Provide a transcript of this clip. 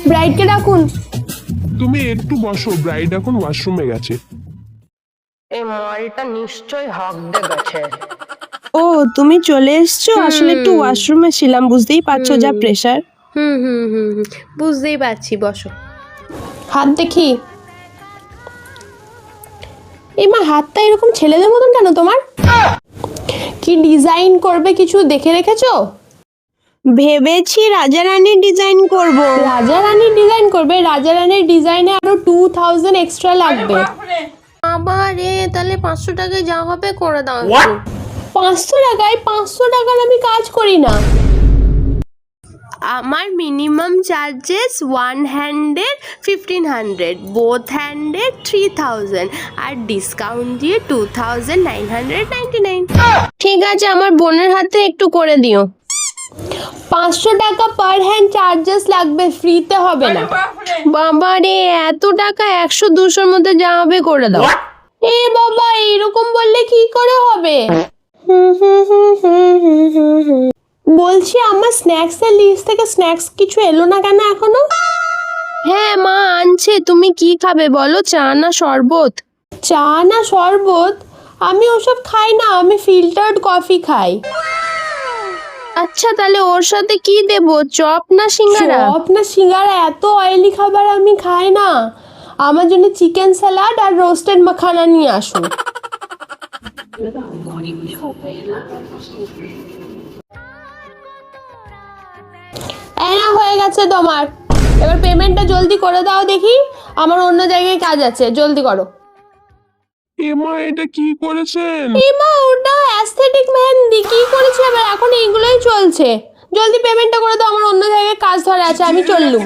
ব্রাইডকে ডাকুন। তুমি একটু বসো, ব্রাইড এখন ওয়াশরুমে গেছে। এই মালটা নিশ্চয়ই হক দে গেছে। ও তুমি চলে এসছো? আসলে একটু ওয়াশরুমে ছিলাম, বুঝতেই পারছো যা প্রেশার। বুঝতেই পারছি, বসো। হাত দেখি। এই মা, হাতটা এরকম ছেলেদের মতন কেন তোমার? কি ডিজাইন করবে কিছু দেখে রেখেছো? ভেবেছি রাজা রানীর ডিজাইন করব। রাজা রানীর ডিজাইন করবে? রাজা রানীর ডিজাইনে আরো 2000 এক্সট্রা লাগবে। আবার তাহলে 500 টাকায় যা হবে করে দাও। 500 টাকায়? 500 টাকার আমি কাজ করি না। আমার মিনিমাম চার্জেস ওয়ান হ্যান্ডের 1500, বোথ হ্যান্ডের 3000 আর ডিসকাউন্ট দিয়ে 2999। ঠিক আছে, আমার বোনের হাতে একটু করে দিও। 500 টাকা পার হ্যান্ড চার্জেস লাগবে, ফ্রিতে হবে না। বাবা রে, এত টাকা! 100-200-র মধ্যে যা হবে করে দাও। এ বাবা, এরকম বললে কি করে হবে? বলছি, আমার স্ন্যাক্স এর লিস্ট থেকে স্ন্যাক্স কিছু এলো না কেন এখনো? হ্যাঁ মা আনছে। তুমি কি খাবে বলো, চা না শরবত? চা না শরবত? আমি ওসব খাই না, আমি ফিল্টার্ড কফি খাই। আচ্ছা, তাহলে ওর সাথে কি দেব, চপ না সিঙ্গারা? চপ না সিঙ্গারা? এত অয়েলি খাবার আমি খাই না। আমার জন্য চিকেন স্যালাড আর রোস্টেড মাখানা নিয়ে আসুন। না, হয়ে গেছে তোমার। এবার পেমেন্টটা জলদি করে দাও দেখি, আমার অন্য জায়গায় কাজ আছে, জলদি করো। এমা, এটা কি করেছেন? এমা, ওটা অ্যাস্থেটিক মেহেন্দি। কি করেছে এবার? এখন এইগুলোই চলছে। জলদি পেমেন্টটা করে দাও, আমার অন্য জায়গায় কাজ ধরে আছে, আমি চললুম।